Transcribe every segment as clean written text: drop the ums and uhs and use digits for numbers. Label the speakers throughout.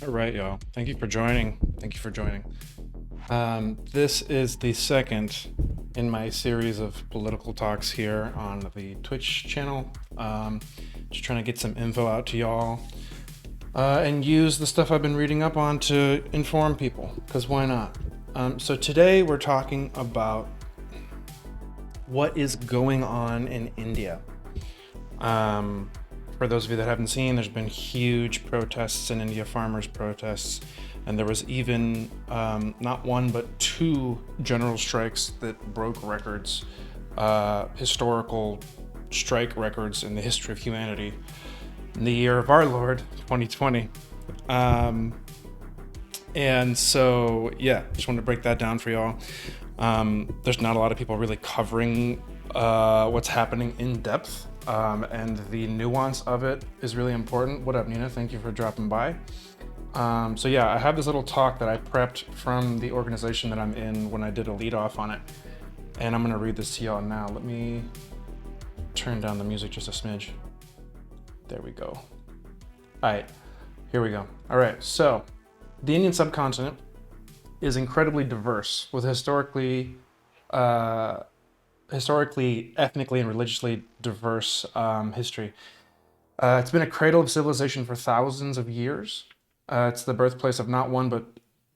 Speaker 1: All right, y'all. Thank you for joining. Thank you for joining. This is the second in my series of political talks here on the Twitch channel. Just trying to get some info out to y'all and use the stuff I've been reading up on to inform people, because why not? So today we're talking about what is going on in India. For those of you that haven't seen, there's been huge protests in India, farmers' protests, and there was even not one but two general strikes that broke records, historical strike records in the history of humanity in the year of our Lord, 2020. And so, yeah, just wanted to break that down for y'all. There's not a lot of people really covering what's happening in depth. And the nuance of it is really important. What up, Nina? Thank you for dropping by. So yeah, I have this little talk that I prepped from the organization that I'm in when I did a lead off on it. And I'm gonna read this to y'all now. Let me turn down the music just a smidge. There we go. All right, here we go. All right, so the Indian subcontinent is incredibly diverse with historically, ethnically, and religiously diverse history. It's been a cradle of civilization for thousands of years. It's the birthplace of not one,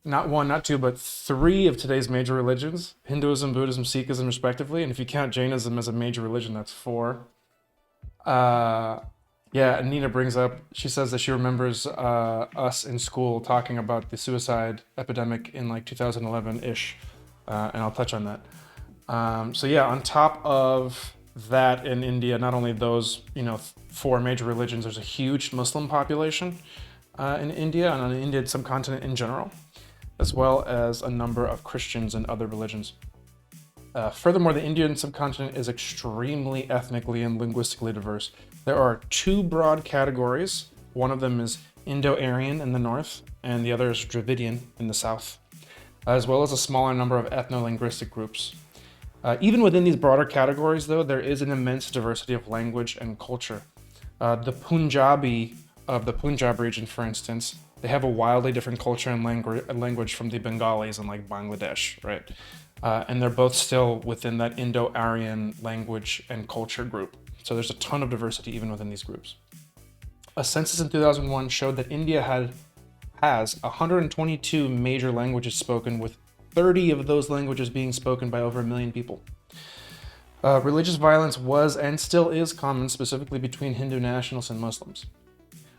Speaker 1: not two, but three of today's major religions: Hinduism, Buddhism, Sikhism, respectively. And if you count Jainism as a major religion, that's four. Yeah, and Nina brings up, she says that she remembers us in school talking about the suicide epidemic in like 2011-ish, and I'll touch on that. So yeah, on top of that, in India, not only those, four major religions, there's a huge Muslim population in India and on the Indian subcontinent in general, as well as a number of Christians and other religions. Furthermore, the Indian subcontinent is extremely ethnically and linguistically diverse. There are two broad categories. One of them is Indo-Aryan in the north, and the other is Dravidian in the south, as well as a smaller number of ethno-linguistic groups. Even within these broader categories, though, there is an immense diversity of language and culture. The Punjabi of the Punjab region, for instance, they have a wildly different culture and language from the Bengalis in like Bangladesh, right? And they're both still within that Indo-Aryan language and culture group. So there's a ton of diversity even within these groups. A census in 2001 showed that India has 122 major languages spoken, with 30 of those languages being spoken by over 1 million people. Religious violence was and still is common, specifically between Hindu nationalists and Muslims.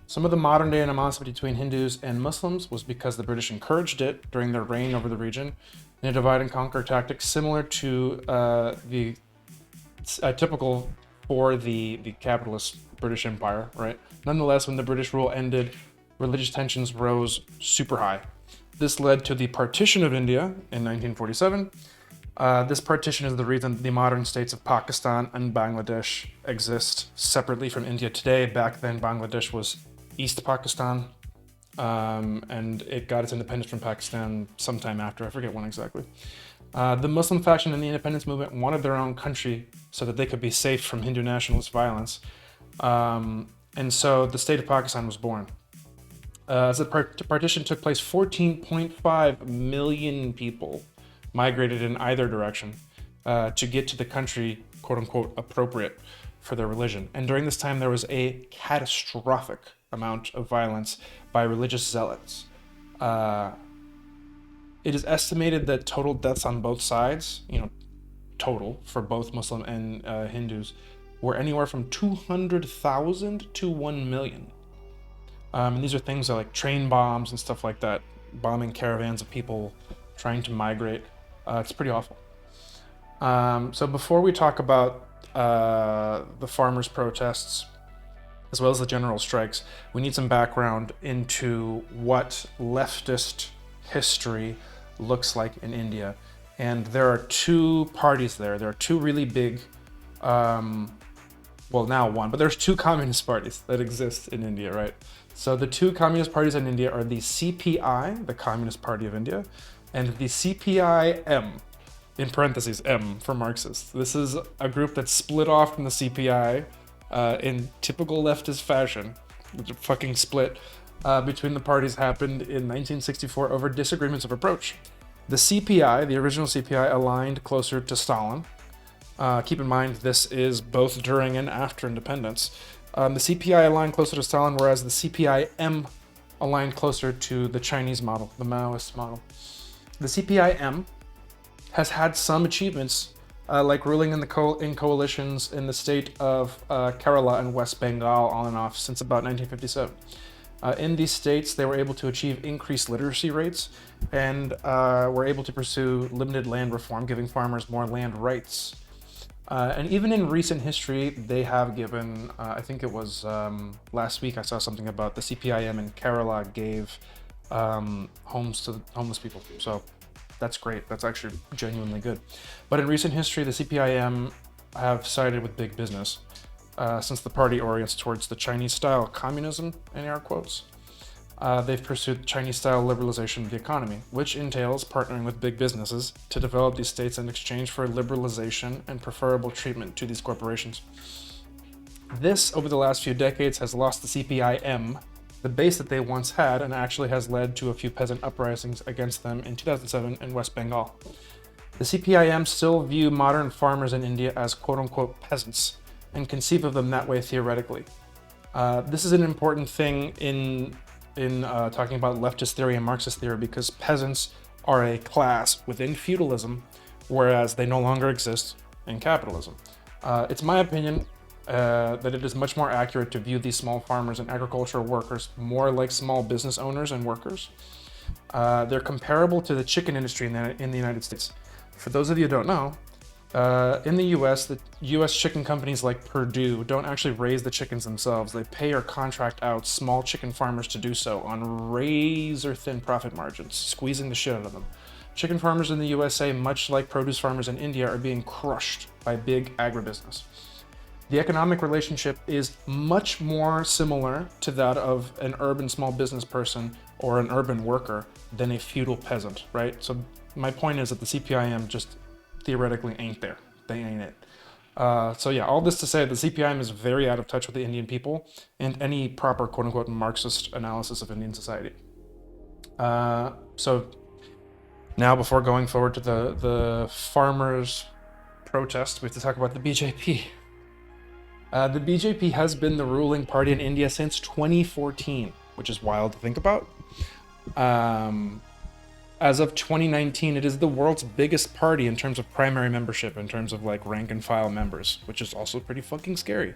Speaker 1: Some of the modern day animosity between Hindus and Muslims was because the British encouraged it during their reign over the region in a divide and conquer tactic similar to the typical for the capitalist British Empire, right? Nonetheless, when the British rule ended, religious tensions rose super high. This led to the partition of India in 1947. This partition is the reason the modern states of Pakistan and Bangladesh exist separately from India today. Back then, Bangladesh was East Pakistan, and it got its independence from Pakistan sometime after. I forget when exactly. The Muslim faction in the independence movement wanted their own country so that they could be safe from Hindu nationalist violence. And so the state of Pakistan was born. As the partition took place, 14.5 million people migrated in either direction to get to the country, quote unquote, appropriate for their religion. And during this time, there was a catastrophic amount of violence by religious zealots. It is estimated that total deaths on both sides, total for both Muslim and Hindus, were anywhere from 200,000 to 1 million. And these are things like train bombs and stuff like that, bombing caravans of people trying to migrate. It's pretty awful. So before we talk about the farmers' protests, as well as the general strikes, we need some background into what leftist history looks like in India. And there are two parties there. There are two really big, now one, but there's two communist parties that exist in India, right? So the two communist parties in India are the CPI, the Communist Party of India, and the CPI-M, in parentheses, M for Marxist. This is a group that's split off from the CPI in typical leftist fashion, fucking split, between the parties happened in 1964 over disagreements of approach. The CPI, the original CPI, aligned closer to Stalin. Keep in mind, this is both during and after independence. The CPI aligned closer to Stalin, whereas the CPI-M aligned closer to the Chinese model, the Maoist model. The CPI-M has had some achievements, like ruling in coalitions in the state of Kerala and West Bengal on and off since about 1957. In these states, they were able to achieve increased literacy rates and were able to pursue limited land reform, giving farmers more land rights. And even in recent history, they have given, I think it was last week I saw something about the CPIM in Kerala gave homes to homeless people. So that's great. That's actually genuinely good. But in recent history, the CPIM have sided with big business since the party orients towards the Chinese-style communism, in air quotes. They've pursued Chinese-style liberalization of the economy, which entails partnering with big businesses to develop these states in exchange for liberalization and preferable treatment to these corporations. This, over the last few decades, has lost the CPIM, the base that they once had, and actually has led to a few peasant uprisings against them in 2007 in West Bengal. The CPIM still view modern farmers in India as quote-unquote peasants and conceive of them that way theoretically. This is an important thing in talking about leftist theory and Marxist theory, because peasants are a class within feudalism, whereas they no longer exist in capitalism. It's my opinion that it is much more accurate to view these small farmers and agricultural workers more like small business owners and workers. They're comparable to the chicken industry in the United States. For those of you who don't know, in the US, the US chicken companies like Purdue don't actually raise the chickens themselves. They pay or contract out small chicken farmers to do so on razor-thin profit margins, squeezing the shit out of them. Chicken farmers in the USA, much like produce farmers in India, are being crushed by big agribusiness. The economic relationship is much more similar to that of an urban small business person or an urban worker than a feudal peasant, right? So my point is that the CPIM just theoretically ain't there. They ain't it. So yeah, all this to say, the CPIM is very out of touch with the Indian people and any proper quote-unquote Marxist analysis of Indian society. So now, before going forward to the farmers' protest, we have to talk about the BJP. The BJP has been the ruling party in India since 2014, which is wild to think about. As of 2019, it is the world's biggest party in terms of primary membership, in terms of like rank and file members, which is also pretty fucking scary.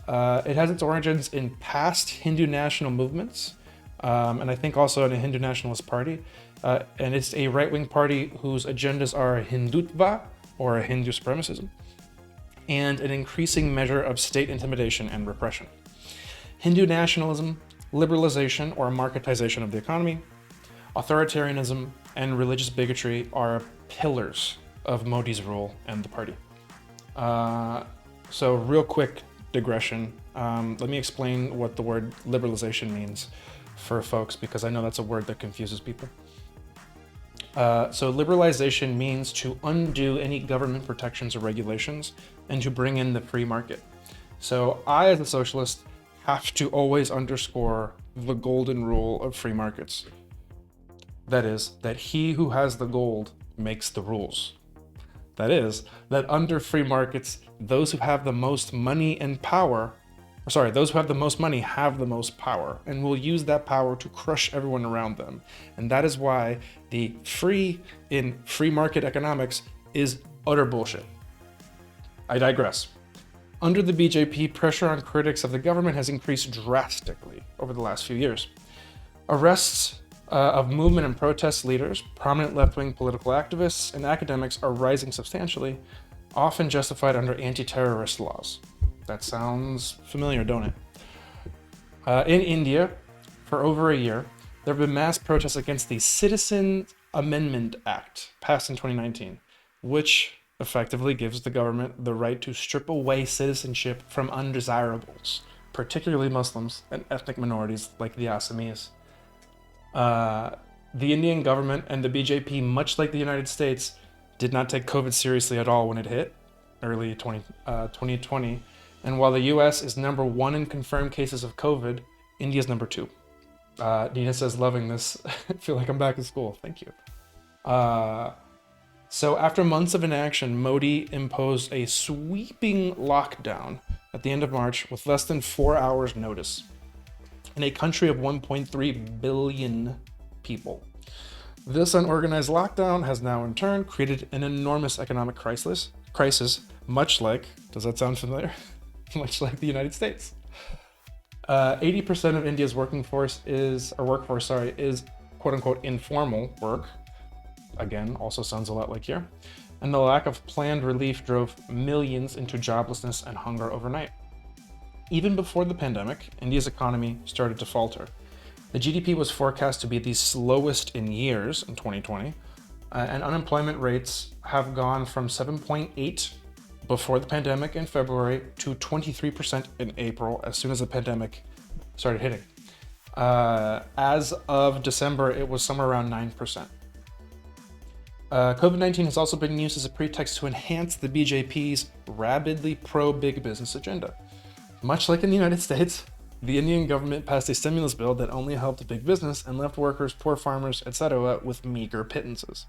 Speaker 1: It has its origins in past Hindu national movements, and I think also in a Hindu nationalist party. And it's a right-wing party whose agendas are Hindutva, or Hindu supremacism, and an increasing measure of state intimidation and repression. Hindu nationalism, liberalization or marketization of the economy, authoritarianism, and religious bigotry are pillars of Modi's rule and the party. So real quick digression, let me explain what the word liberalization means for folks, because I know that's a word that confuses people. So liberalization means to undo any government protections or regulations and to bring in the free market. So I, as a socialist, have to always underscore the golden rule of free markets. That is, that he who has the gold makes the rules. That is, that under free markets, those who have the most money and power, those who have the most money have the most power and will use that power to crush everyone around them. And that is why the free in free market economics is utter bullshit. I digress. Under the BJP, pressure on critics of the government has increased drastically over the last few years. Arrests of movement and protest leaders, prominent left-wing political activists, and academics are rising substantially, often justified under anti-terrorist laws. That sounds familiar, don't it? In India, for over a year, there have been mass protests against the Citizen Amendment Act, passed in 2019, which effectively gives the government the right to strip away citizenship from undesirables, particularly Muslims and ethnic minorities like the Assamese. The Indian government and the BJP, much like the United States, did not take COVID seriously at all when it hit, early 2020. And while the US is number 1 in confirmed cases of COVID, India is number 2. Nina says, loving this. I feel like I'm back in school. Thank you. So after months of inaction, Modi imposed a sweeping lockdown at the end of March with less than 4 hours notice in a country of 1.3 billion people. This unorganized lockdown has now in turn created an enormous economic crisis, much like, does that sound familiar? Much like the United States. 80% of India's workforce is quote unquote informal work. Again, also sounds a lot like here. And the lack of planned relief drove millions into joblessness and hunger overnight. Even before the pandemic, India's economy started to falter. The GDP was forecast to be the slowest in years in 2020, and unemployment rates have gone from 7.8 before the pandemic in February to 23% in April as soon as the pandemic started hitting. As of December, it was somewhere around 9%. COVID-19 has also been used as a pretext to enhance the BJP's rabidly pro-big business agenda. Much like in the United States, the Indian government passed a stimulus bill that only helped big business and left workers, poor farmers, etc. with meager pittances.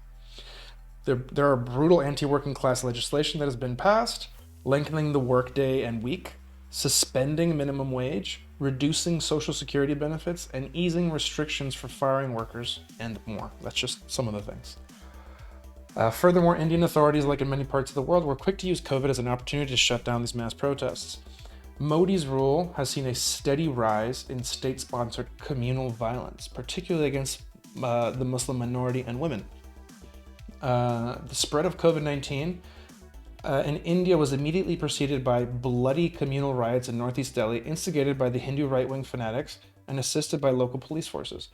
Speaker 1: There are brutal anti-working class legislation that has been passed, lengthening the workday and week, suspending minimum wage, reducing social security benefits, and easing restrictions for firing workers, and more. That's just some of the things. Furthermore, Indian authorities, like in many parts of the world, were quick to use COVID as an opportunity to shut down these mass protests. Modi's rule has seen a steady rise in state-sponsored communal violence, particularly against the Muslim minority and women. The spread of COVID-19 in India was immediately preceded by bloody communal riots in northeast Delhi, instigated by the Hindu right-wing fanatics and assisted by local police forces.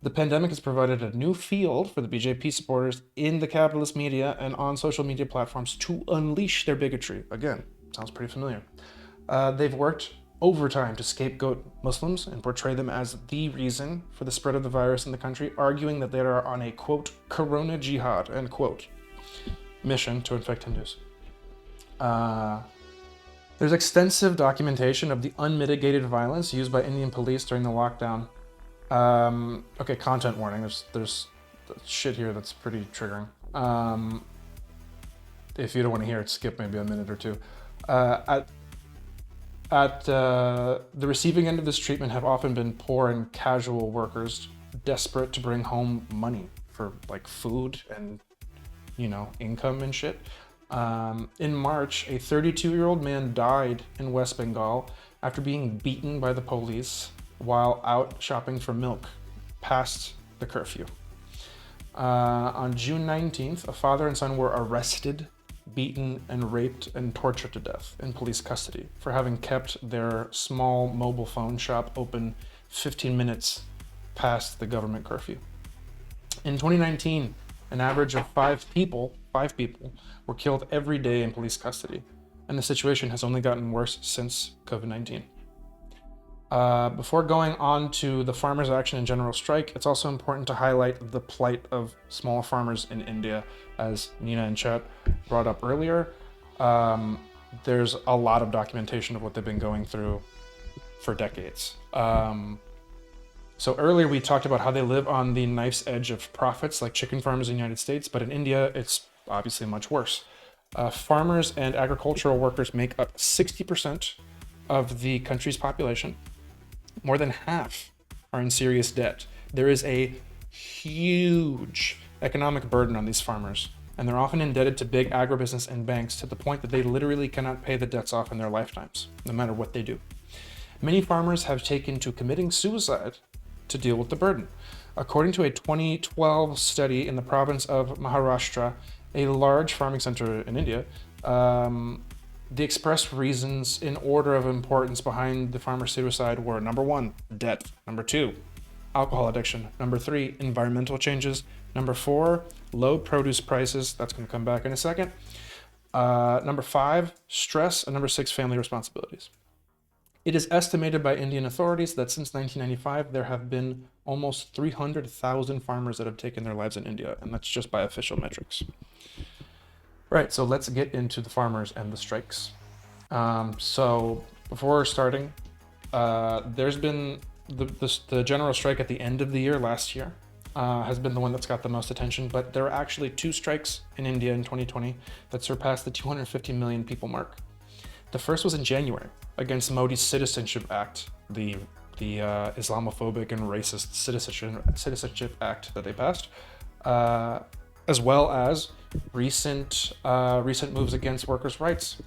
Speaker 1: The pandemic has provided a new field for the BJP supporters in the capitalist media and on social media platforms to unleash their bigotry. Again, sounds pretty familiar. They've worked overtime to scapegoat Muslims and portray them as the reason for the spread of the virus in the country, arguing that they are on a, quote, corona jihad, end quote, mission to infect Hindus. There's extensive documentation of the unmitigated violence used by Indian police during the lockdown. Okay, content warning. There's shit here that's pretty triggering. If you don't want to hear it, skip maybe a minute or two. At the receiving end of this treatment have often been poor and casual workers desperate to bring home money for like food and, income and shit. In March, a 32-year-old man died in West Bengal after being beaten by the police while out shopping for milk past the curfew. On June 19th, a father and son were arrested, beaten, and raped and tortured to death in police custody for having kept their small mobile phone shop open 15 minutes past the government curfew. In 2019, an average of five people were killed every day in police custody, and the situation has only gotten worse since COVID-19. Before going on to the farmers' action and general strike, it's also important to highlight the plight of small farmers in India, as Nina and Chet brought up earlier. There's a lot of documentation of what they've been going through for decades. So earlier we talked about how they live on the knife's edge of profits, like chicken farmers in the United States, but in India, it's obviously much worse. Farmers and agricultural workers make up 60% of the country's population. More than half are in serious debt. There is a huge economic burden on these farmers, and they're often indebted to big agribusiness and banks to the point that they literally cannot pay the debts off in their lifetimes, no matter what they do. Many farmers have taken to committing suicide to deal with the burden. According to a 2012 study in the province of Maharashtra, a large farming center in India, the expressed reasons in order of importance behind the farmer suicide were: number 1, debt; number 2, alcohol addiction; number 3, environmental changes; number 4, low produce prices. That's going to come back in a second. Number 5, stress; and number 6, family responsibilities. It is estimated by Indian authorities that since 1995, there have been almost 300,000 farmers that have taken their lives in India, and that's just by official metrics. Right, so let's get into the farmers and the strikes. So before starting, there's been the general strike at the end of the year last year has been the one that's got the most attention, but there are actually 2 strikes in India in 2020 that surpassed the 250 million people mark. The first was in January against Modi's Citizenship Act, the Islamophobic and racist citizenship act that they passed, as well as recent moves against workers' rights.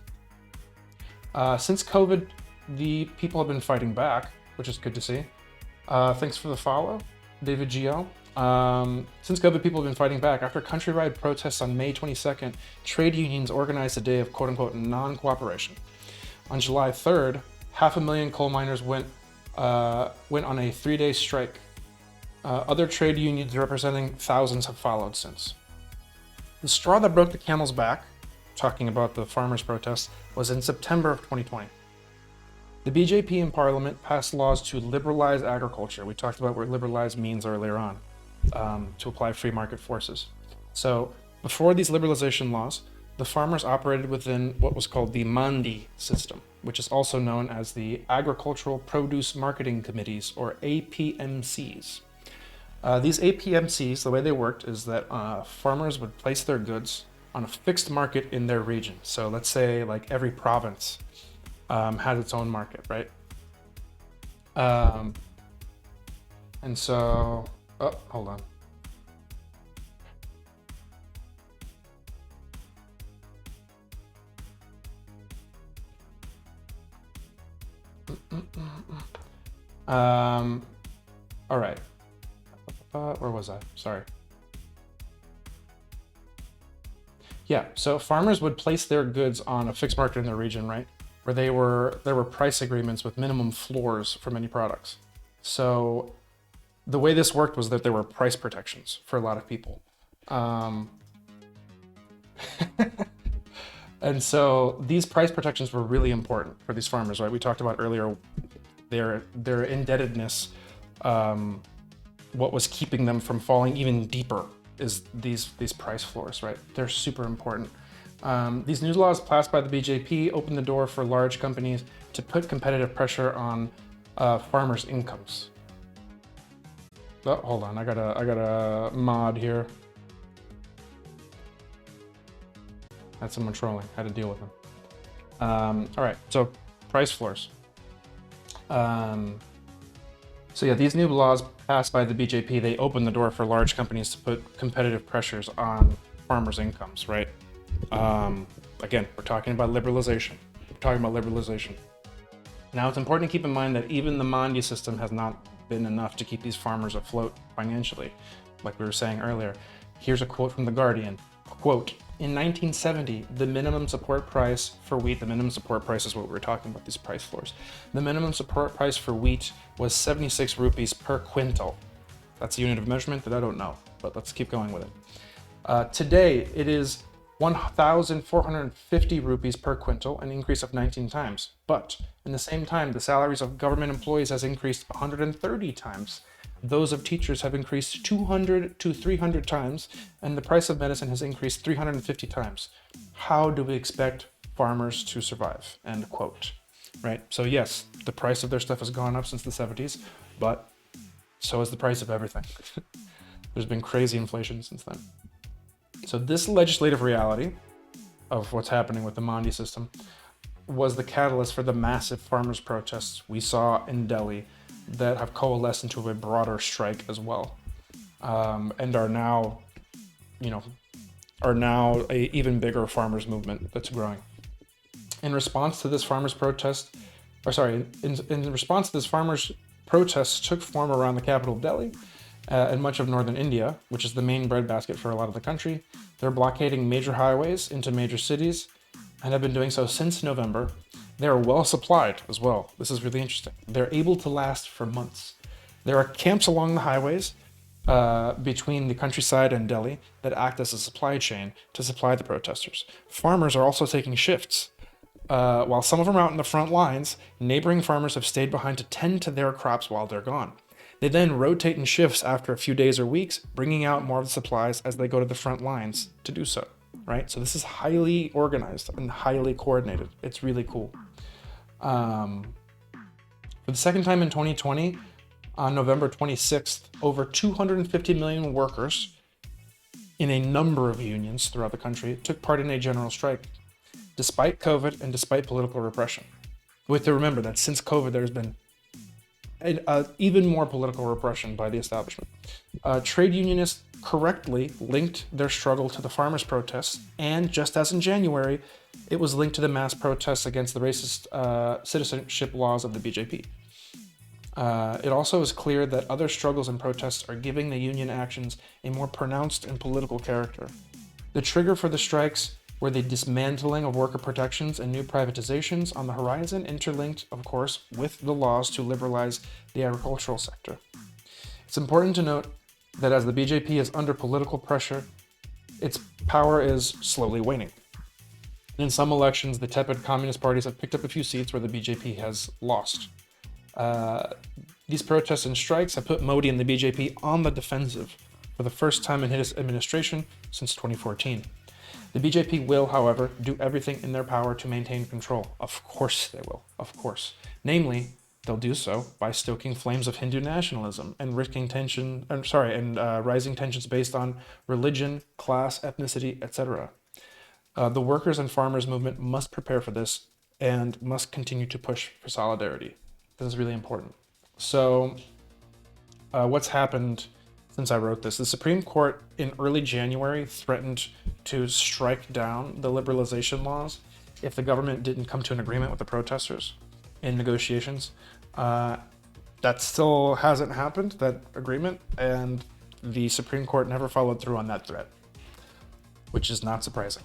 Speaker 1: Since COVID, the people have been fighting back, which is good to see. Thanks for the follow, David GL. Since COVID, people have been fighting back. After countrywide protests on May 22nd, trade unions organized a day of quote-unquote non-cooperation. On July 3rd, 500,000 coal miners went on a 3-day strike. Other trade unions representing thousands have followed since. The straw that broke the camel's back, talking about the farmers' protests, was in September of 2020. The BJP in Parliament passed laws to liberalize agriculture. We talked about what liberalize means earlier on, to apply free market forces. So before these liberalization laws, the farmers operated within what was called the Mandi system, which is also known as the Agricultural Produce Marketing Committees, or APMCs. These APMCs, the way they worked is that farmers would place their goods on a fixed market in their region. So let's say like every province has its own market, right? And so, hold on. All right. Where was I? Sorry. Yeah, so farmers would place their goods on a fixed market in their region, right? Where there were price agreements with minimum floors for many products. So the way this worked was that there were price protections for a lot of people. And so these price protections were really important for these farmers, right? We talked about earlier their indebtedness. What was keeping them from falling even deeper is these price floors, right? They're super important. These new laws passed by the BJP opened the door for large companies to put competitive pressure on farmers' incomes. Oh, hold on, I got a mod here. That's someone trolling. Had to deal with them. All right, so price floors. So yeah, these new laws passed by the BJP, they open the door for large companies to put competitive pressures on farmers' incomes, right? Again, we're talking about liberalization. Now, it's important to keep in mind that even the Mandi system has not been enough to keep these farmers afloat financially, like we were saying earlier. Here's a quote from The Guardian. Quote, in 1970, the minimum support price for wheat, the minimum support price is what we were talking about, these price floors. The minimum support price for wheat was 76 rupees per quintal. That's a unit of measurement that I don't know, but let's keep going with it. Today, it is 1,450 rupees per quintal, an increase of 19 times. But in the same time, the salaries of government employees has increased 130 times. Those of teachers have increased 200 to 300 times, and the price of medicine has increased 350 times. How do we expect farmers to survive? End quote. Right? So yes, the price of their stuff has gone up since the 70s, but so has the price of everything. There's been crazy inflation since then. So this legislative reality of what's happening with the Mandi system was the catalyst for the massive farmers' protests we saw in Delhi that have coalesced into a broader strike as well, and are now a even bigger farmers movement that's growing. In response to this farmers protest, in response to this farmers protests took form around the capital of Delhi and much of northern India, which is the main breadbasket for a lot of the country. They're blockading major highways into major cities and have been doing so since November. They are well supplied as well. This is really interesting. They're able to last for months. There are camps along the highways between the countryside and Delhi that act as a supply chain to supply the protesters. Farmers are also taking shifts. While some of them are out in the front lines, neighboring farmers have stayed behind to tend to their crops while they're gone. They then rotate in shifts after a few days or weeks, bringing out more of the supplies as they go to the front lines to do so, right? So this is highly organized and highly coordinated. It's really cool. For the second time in 2020, On November 26th, over 250 million workers in a number of unions throughout the country took part in a general strike, despite COVID and despite political repression. We have to remember that since COVID, there's been even more political repression by the establishment. Trade unionists correctly linked their struggle to the farmers' protests, and just as in January, it was linked to the mass protests against the racist citizenship laws of the BJP. It also is clear that other struggles and protests are giving the union actions a more pronounced and political character. The trigger for the strikes were the dismantling of worker protections and new privatizations on the horizon, interlinked, of course, with the laws to liberalize the agricultural sector. It's important to note that as the BJP is under political pressure, its power is slowly waning. In some elections, the tepid communist parties have picked up a few seats where the BJP has lost. These protests and strikes have put Modi and the BJP on the defensive for the first time in his administration since 2014. The BJP will, however, do everything in their power to maintain control. Of course they will, of course. Namely, they'll do so by stoking flames of Hindu nationalism and rising tensions based on religion, class, ethnicity, etc. The workers and farmers movement must prepare for this and must continue to push for solidarity. This is really important. So, what's happened since I wrote this? The Supreme Court in early January threatened to strike down the liberalization laws if the government didn't come to an agreement with the protesters in negotiations. That still hasn't happened, that agreement, and the Supreme Court never followed through on that threat, which is not surprising.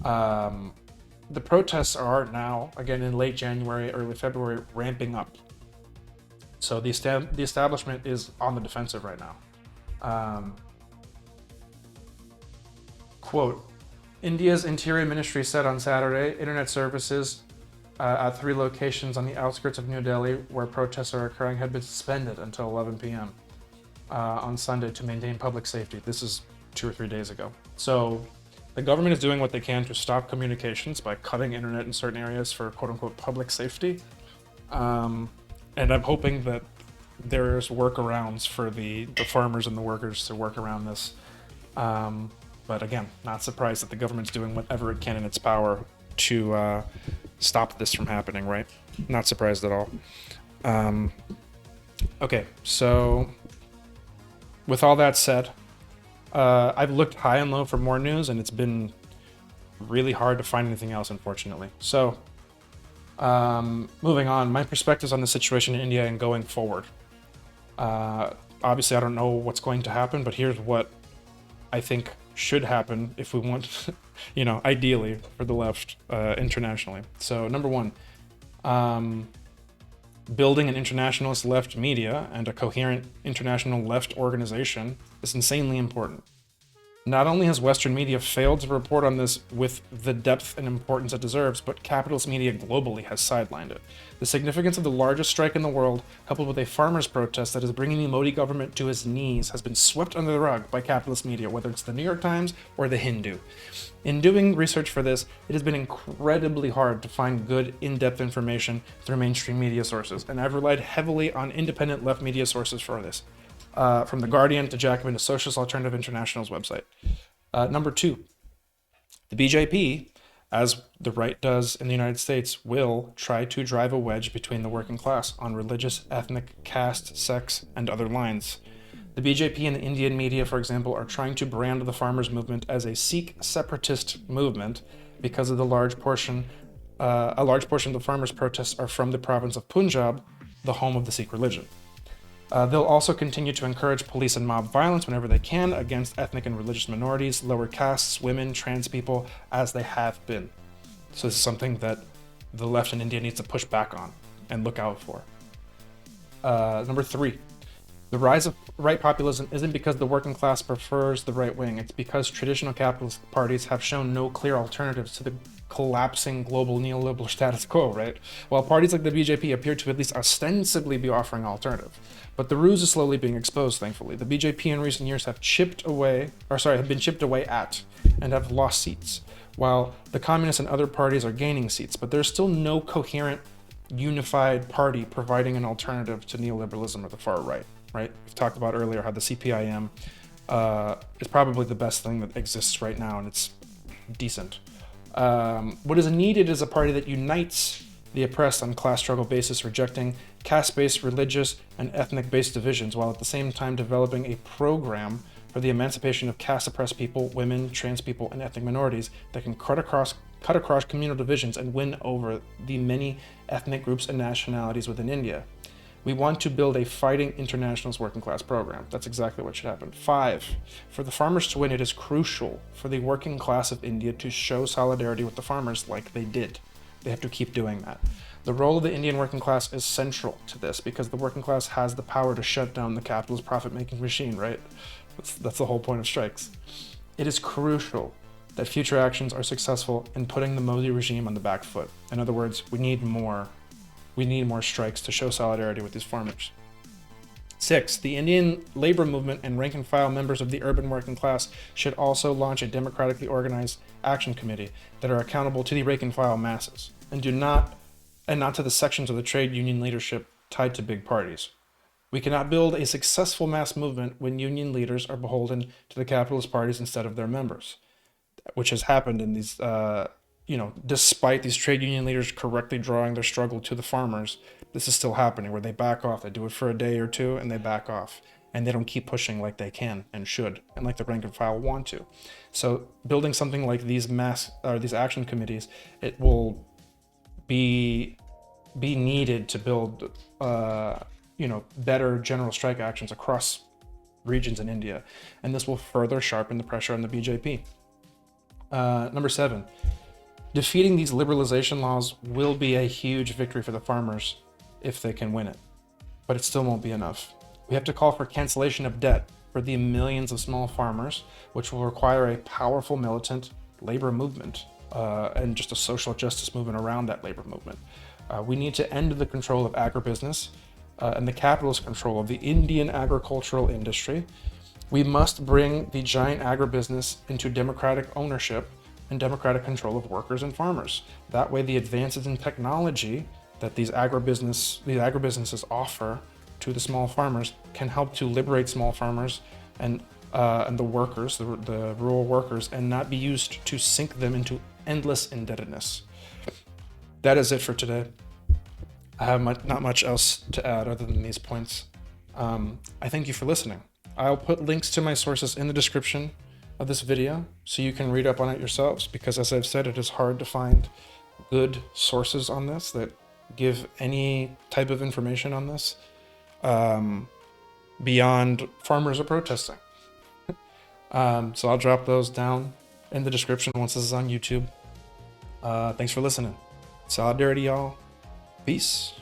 Speaker 1: The protests are now, again in late January, early February, ramping up. So the establishment is on the defensive right now. Quote, India's Interior Ministry said on Saturday, internet services at 3 locations on the outskirts of New Delhi where protests are occurring had been suspended until 11 p.m. On Sunday to maintain public safety. This is 2 or 3 days ago. So the government is doing what they can to stop communications by cutting internet in certain areas for quote-unquote public safety. And I'm hoping that there's workarounds for the farmers and the workers to work around this. But again, not surprised that the government's doing whatever it can in its power to stop this from happening, right? Not surprised at all. Okay, so with all that said, I've looked high and low for more news, and it's been really hard to find anything else, unfortunately. So, moving on, my perspectives on the situation in India and going forward. Obviously, I don't know what's going to happen, but here's what I think should happen if we want, ideally for the left internationally. So, number one, building an internationalist left media and a coherent international left organization is insanely important. Not only has Western media failed to report on this with the depth and importance it deserves, but capitalist media globally has sidelined it. The significance of the largest strike in the world, coupled with a farmers' protest that is bringing the Modi government to his knees, has been swept under the rug by capitalist media, whether it's the New York Times or the Hindu. In doing research for this, it has been incredibly hard to find good, in-depth information through mainstream media sources, and I've relied heavily on independent left media sources for this. From The Guardian to Jacobin to Socialist Alternative International's website. Number two, the BJP, as the right does in the United States, will try to drive a wedge between the working class on religious, ethnic, caste, sex, and other lines. The BJP and the Indian media, for example, are trying to brand the farmers' movement as a Sikh separatist movement because of a large portion of the farmers' protests are from the province of Punjab, the home of the Sikh religion. They'll also continue to encourage police and mob violence whenever they can against ethnic and religious minorities, lower castes, women, trans people, as they have been. So this is something that the left in India needs to push back on and look out for. Number three, the rise of right populism isn't because the working class prefers the right wing. It's because traditional capitalist parties have shown no clear alternatives to the collapsing global neoliberal status quo, right? While parties like the BJP appear to at least ostensibly be offering alternative. But the ruse is slowly being exposed, thankfully. The BJP in recent years have been chipped away at and have lost seats, while the communists and other parties are gaining seats. But there's still no coherent unified party providing an alternative to neoliberalism or the far right, right? We've talked about earlier how the CPIM is probably the best thing that exists right now, and it's decent. What is needed is a party that unites the oppressed on class struggle basis, rejecting caste-based, religious, and ethnic-based divisions, while at the same time developing a program for the emancipation of caste-oppressed people, women, trans people, and ethnic minorities that can cut across communal divisions and win over the many ethnic groups and nationalities within India. We want to build a fighting internationalist working class program. That's exactly what should happen. 5, for the farmers to win, it is crucial for the working class of India to show solidarity with the farmers like they did. They have to keep doing that. The role of the Indian working class is central to this because the working class has the power to shut down the capitalist profit-making machine, right? That's the whole point of strikes. It is crucial that future actions are successful in putting the Modi regime on the back foot. In other words, we need more strikes to show solidarity with these farmers. 6, the Indian labor movement and rank and file members of the urban working class should also launch a democratically organized action committee that are accountable to the rank and file masses and not to the sections of the trade union leadership tied to big parties. We cannot build a successful mass movement when union leaders are beholden to the capitalist parties instead of their members, which has happened in these despite these trade union leaders correctly drawing their struggle to the farmers, this is still happening where they back off. They do it for a day or two and they back off, and they don't keep pushing like they can and should, and like the rank and file want to. So building something like these action committees, it will be needed to build better general strike actions across regions in India, and this will further sharpen the pressure on the BJP. Number 7, defeating these liberalization laws will be a huge victory for the farmers if they can win it, but it still won't be enough. We have to call for cancellation of debt for the millions of small farmers, which will require a powerful militant labor movement and just a social justice movement around that labor movement. We need to end the control of agribusiness and the capitalist control of the Indian agricultural industry. We must bring the giant agribusiness into democratic ownership and democratic control of workers and farmers. That way, the advances in technology that these agribusinesses offer to the small farmers can help to liberate small farmers and the workers, the rural workers, and not be used to sink them into endless indebtedness. That is it for today. I have not much else to add other than these points. I thank you for listening. I'll put links to my sources in the description of this video so you can read up on it yourselves, because as I've said, it is hard to find good sources on this that give any type of information on this beyond farmers are protesting. So I'll drop those down in the description once this is on YouTube. Thanks for listening. Solidarity, y'all. Peace.